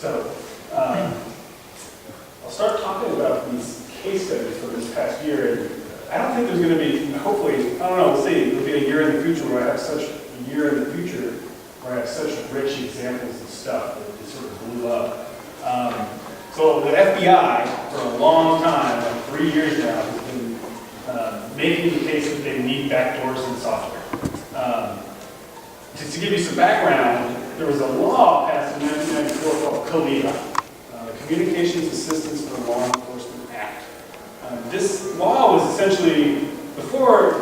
So I'll start talking about these case studies from this past year. And I don't think there's going to be, hopefully, I don't know, we'll see. There'll be a year in the future where I have such rich examples of stuff that it sort of blew up. So the FBI, for a long time, like 3 years now, has been making the case that they need backdoors in software. Just to give you some background, there was a law passed in 1994 called CALEA, Communications Assistance for Law Enforcement Act. This law was essentially, before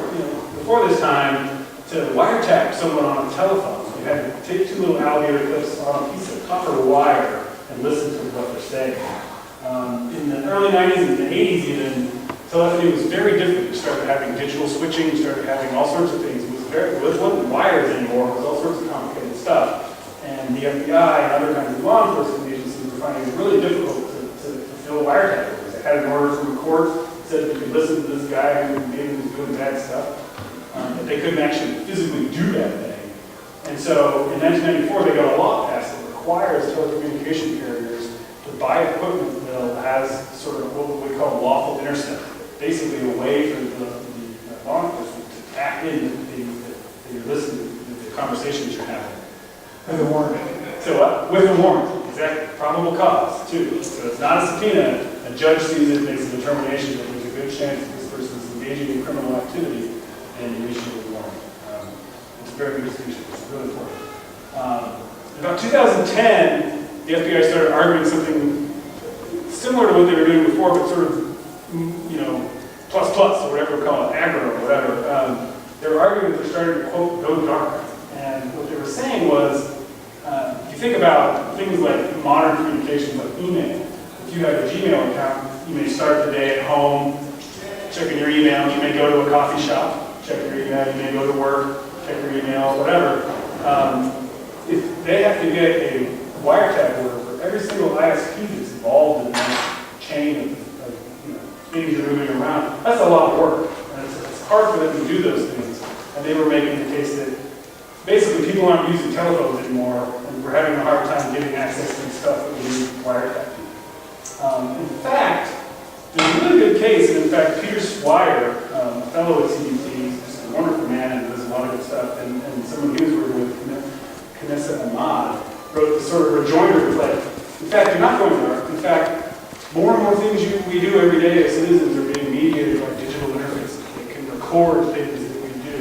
this time, to wiretap someone on a telephone. You had to take two little alligator clips on a piece of copper wire and listen to what they're saying. In the early 90s and the 80s even, telephony was very different. You started having digital switching, you started having all sorts of things. It wasn't wires anymore, it was all sorts of complicated stuff. And the FBI and other kinds of law enforcement agencies were finding it really difficult to fulfill wiretapping. Because they had an order from the court that said you could listen to this guy who maybe was doing bad stuff, but they couldn't actually physically do that thing. And so in 1994, they got a law passed that requires telecommunication carriers to buy equipment that has sort of what we call lawful intercept, basically a way for the law enforcement to tap in that you're listening to the conversations you're having. With a warrant. So what? With a warrant, exactly. Probable cause, too. So it's not a subpoena. A judge sees it, makes a determination that there's a good chance that this person is engaging in criminal activity, and you issue a warrant. It's a very good distinction. It's really important. In about 2010, the FBI started arguing something similar to what they were doing before, but sort of, plus, or whatever we call it, aggro, or whatever. They were arguing that they're starting to, quote, go dark. And what they were saying was, if you think about things like modern communications, like email, if you have a Gmail account, you may start the day at home, checking your email. You may go to a coffee shop, check your email. You may go to work, check your email, whatever. If they have to get a wiretap order for every single ISP that's involved in that chain of things you're moving around, that's a lot of work. And it's hard for them to do those things. And they were making the case that basically people aren't using telephones anymore, and we're having a hard time getting access to stuff that we need wiretapping. In fact, there's a really good case, and in fact, Peter Swire, a fellow at CDC, he's just a wonderful man and does a lot of good stuff, and someone he was working with, Knessa Ahmad, wrote this sort of rejoinder play. In fact, you're not going there. In fact, more and more things we do every day as citizens are being mediated by digital interfaces. They can record things that we do.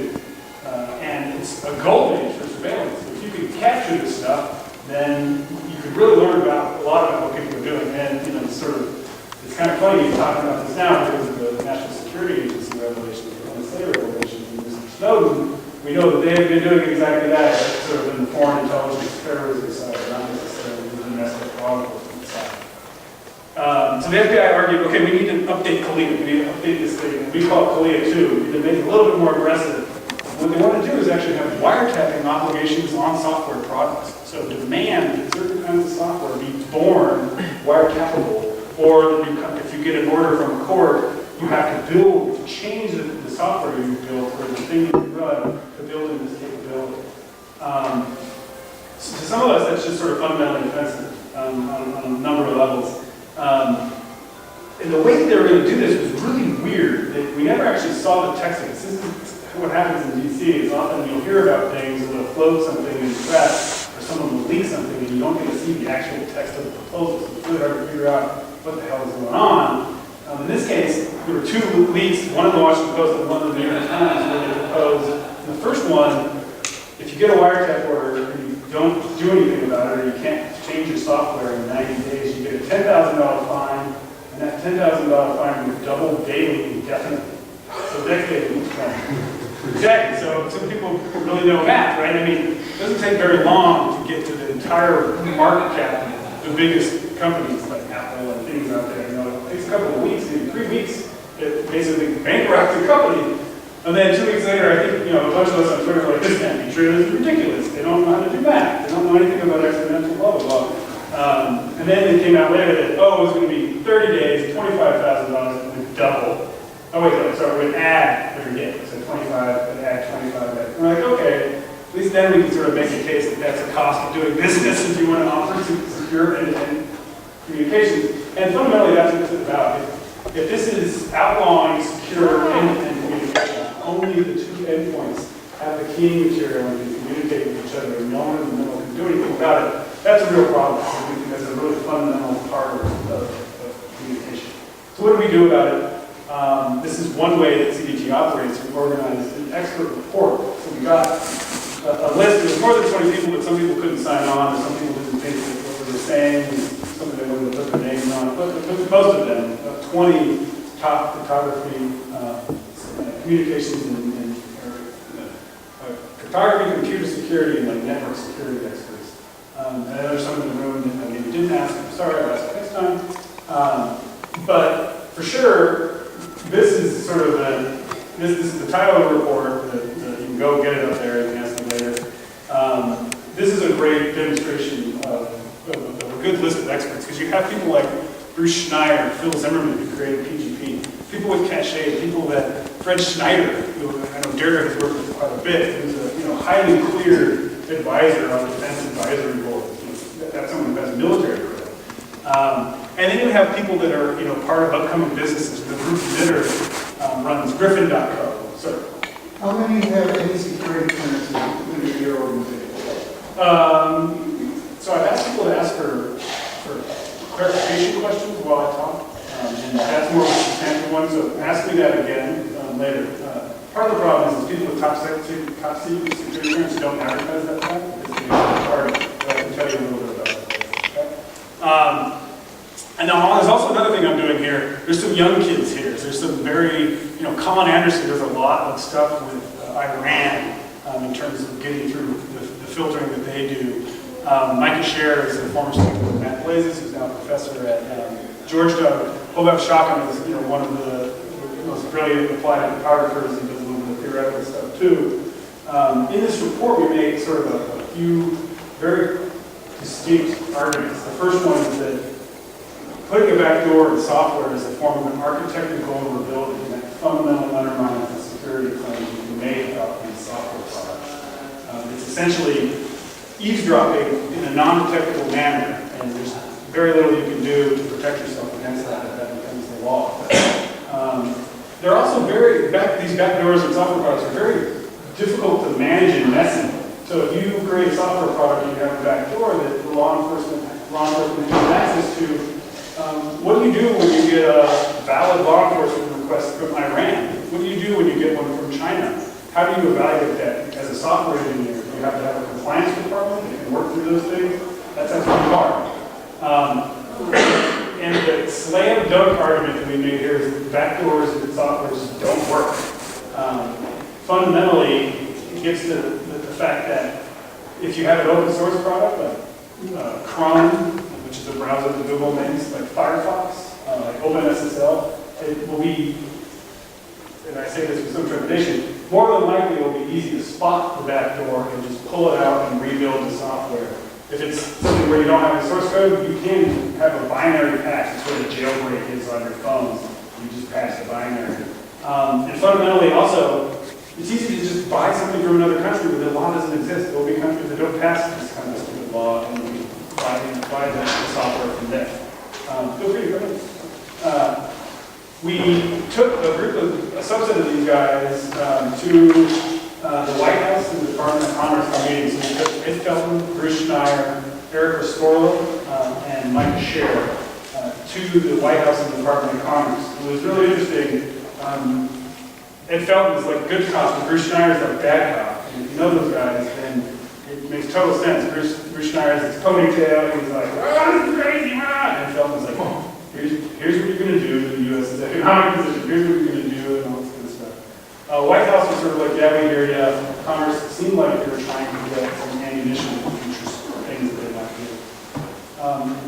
And it's a golden age for surveillance. If you could capture this stuff, then you could really learn about a lot about what people are doing. And it's kind of funny talking about this now because of the National Security Agency revelations, the NSA revelations, and Mr. Snowden. We know that they have been doing exactly that, sort of in the foreign intelligence terrorism side, not necessarily the domestic law enforcement side. So the FBI argued, okay, we need to update CALEA. We need to update this thing. We call it CALEA 2. We need to make it a little bit more aggressive. What they want to do is actually have wiretapping obligations on software products. So demand that certain kinds of software be born wiretappable, or if you get an order from a court, you have to change the software you built, or the thing that you run, to build in this capability. So to some of us, that's just sort of fundamentally offensive on a number of levels. And the way that they were going to do this was really weird. We never actually saw the text of this. This is what happens in DC is often you'll hear about things, they'll float something in the press, or someone will leak something, and you don't get to see the actual text of the proposal. So it's really hard to figure out what the hell is going on. In this case, there were two leaks, one in the Washington Post and one in the New York Times, where they proposed. In the first one, if you get a wiretap order and you don't do anything about it, or you can't change your software in 90 days, you get a $10,000 fine, and that $10,000 fine will double daily indefinitely. So next day, it's fine. Exactly, so some people really know math, right? I mean, it doesn't take very long to get to the entire market cap of the biggest companies like Apple and things out there. It takes a couple of weeks, maybe 3 weeks, to basically bankrupt the company. And then 2 weeks later, I think, a bunch of us on Twitter were like, this can't be true, this is ridiculous. They don't know how to do math. They don't know anything about exponential, blah, blah, blah. And then it came out later that, it was going to be 30 days, $25,000, and then double. Oh wait, no, sorry, we'd add every day. So 25, and add 25. And we're like, okay, at least then we can sort of make a case that that's a cost of doing business if you want to offer to secure end-to-end communications. And fundamentally, that's what it's about. If this is outlawing secure end-to-end communication, only the two endpoints have the keying material and can communicate with each other, and no one in the middle can do anything about it, that's a real problem. I think that's a really fundamental part of communication. So what do we do about it? This is one way that CDT operates. We organized an expert report. So we got a list. There was more than 20 people, but some people couldn't sign on, or some people didn't think that what we were saying was something they wanted to put their names on. But most of them, 20 top photography, communications, and cryptography, computer security, and like network security experts. And there's some in the room that maybe didn't ask. I'm sorry, I'll ask next time. But for sure, this is sort of this is the title of the report. You can go get it up there. You can ask me later. This is a great demonstration of a good list of experts, because you have people like Bruce Schneier, Phil Zimmerman, who created PGP, people with cachet, people that Fred Schneider, who I know Derek has worked with quite a bit, who's a highly cleared advisor on the Defense Advisory Board. That's someone who has military credit. And then you have people that are part of upcoming businesses. The group Knitter runs Griffin.co. So, how many have any security clearances within your organization? So I've asked people to ask for clarification questions while I talk. And that's more of a substantial one, so ask me that again later. Part of the problem is people with top secret security clearance don't advertise that fact, because it's hard, but I can tell you a little bit about it. Okay? And now there's also another thing I'm doing here. There's some young kids here. There's some very, Colin Anderson does a lot of stuff with Iran in terms of getting through the filtering that they do. Micah Scher is a former student of Matt Blazes, who's now a professor at Georgetown. Hobab Shakan is one of the most brilliant applied cryptographers. He does a little bit of theoretical stuff too. In this report, we made sort of a few very distinct arguments. The first one is that putting a backdoor in software is a form of an architected vulnerability that fundamentally undermines the security claims you can make about these software products. It's essentially eavesdropping in a non-detectable manner, and there's very little you can do to protect yourself against that if that becomes the law. They're also these backdoors in software products are very difficult to manage and messy. So if you create a software product and you have a backdoor that the law enforcement has access to, what do you do when you get a valid law enforcement request from Iran? What do you do when you get one from China? How do you evaluate that as a software engineer? You have to have a compliance department that can work through those things. That's actually hard. And the slam dunk argument that we made here is that backdoors and software just don't work. Fundamentally, it gets to the fact that if you have an open source product like Chrome, which is a browser that Google makes, like Firefox, like OpenSSL, it will be, and I say this with some trepidation, more than likely it will be easy to spot the backdoor and just pull it out and rebuild the software. If it's something where you don't have the source code, you can have a binary patch. It's what a jailbreak is on your phones. You just patch the binary. And fundamentally also, it's easy to just buy something from another country where the law doesn't exist. There will be countries that don't pass this kind of stupid law, and we buy the software from there. Feel free to go ahead. We took a subset of these guys to the White House and the Department of Commerce for meetings. So we took Ed Felton, Bruce Schneier, Eric Restorlo, and Mike Scher to the White House and the Department of Commerce. It was really interesting. Ed Felton is like good cop, and Bruce Schneier is like bad cop. And if you know those guys, then it makes total sense. Bruce Schneier has his ponytail, and he's like, "Oh, this is crazy, man!" And Felton's like, "Oh, here's what you're going to do in the U.S.'s economic position. Here's what you're going to do," and all this kind of stuff. White House was sort of like, "Yeah, we hear ya." Commerce seemed like they were trying to get some ammunition for future things that they might do.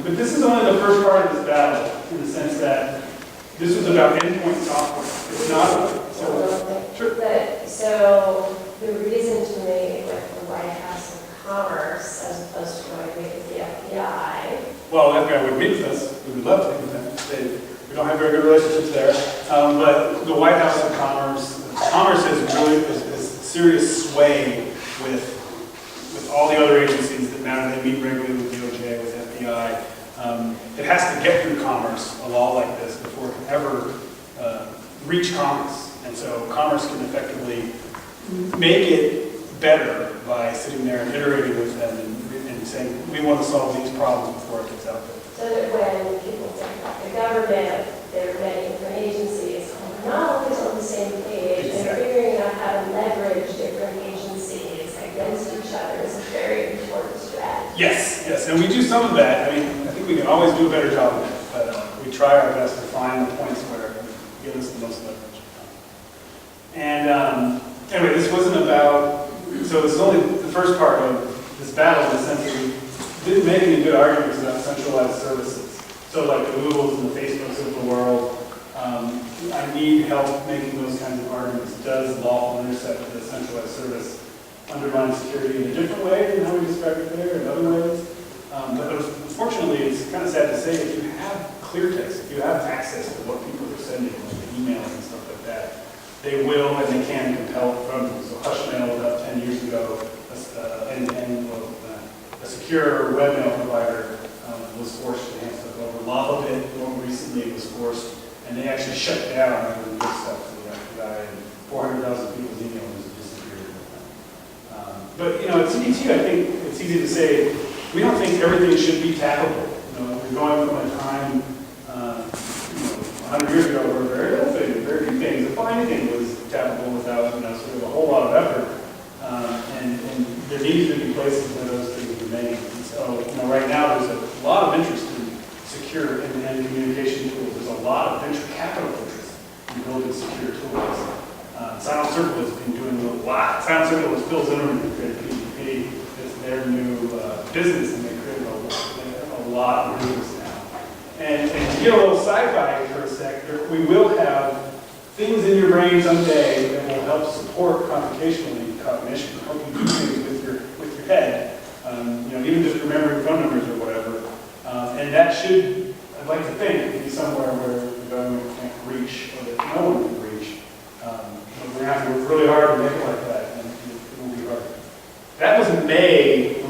But this is only the first part of this battle, in the sense that this was about endpoint software. It's not. So the reason to make it with the White House and Commerce as opposed to going to meet with the FBI. Well, the FBI would meet with us. We would love to meet with them. We don't have very good relationships there. But the White House and Commerce has really a serious sway with all the other agencies that matter. They meet regularly with DOJ, with FBI. it has to get through commerce, a law like this, before it can ever reach commerce. And so commerce can effectively make it better by sitting there and iterating with them and saying, we want to solve these problems before it gets out there. So that when people think about the government, there are many different agencies, not always on the same page, and figuring out how to leverage different agencies against each other is a very important strategy. Yes, yes, and we do some of that. I mean, I think we can always do a better job of it, but we try our best to find the points where it gives us the most leverage. And anyway, this wasn't about, so this is only the first part of this battle in the sense that we didn't make any good arguments about centralized services. So like the Googles and the Facebooks of the world, I need help making those kinds of arguments. Does lawful intercept with a centralized service undermine security in a different way than how we described it there, in other ways? But unfortunately, it's kind of sad to say, if you have clear text, if you have access to what people are sending, like the emails and stuff like that, they will and they can compel it from you. So Hushmail about 10 years ago, a secure webmail provider was forced to hand stuff over. LavaBit more recently was forced, and they actually shut down every good stuff to the FBI, and 400,000 people's emails disappeared. But at CDT, I think it's easy to say we don't think everything should be tackable. We're going from a time 100 years ago where very little things, very few things, if anything was tappable without sort of a whole lot of effort. And there needs to be places where those things remain. And so right now there's a lot of interest in secure end-to-end communication tools. There's a lot of venture capital interest in building secure tools. Silent Circle has been doing a lot. Silent Circle was Phil Zimmerman who created PGP. It's their new business, and they created a lot of business now. And to get a little sci-fi for a sec, we will have things in your brain someday that will help support computationally cognition, help you do things with your head, even just remembering phone numbers or whatever. And that should, I'd like to think, be somewhere where the government can't reach or that no one can reach. But we're going to have to work really hard to make it like that, and it will be hard. That was May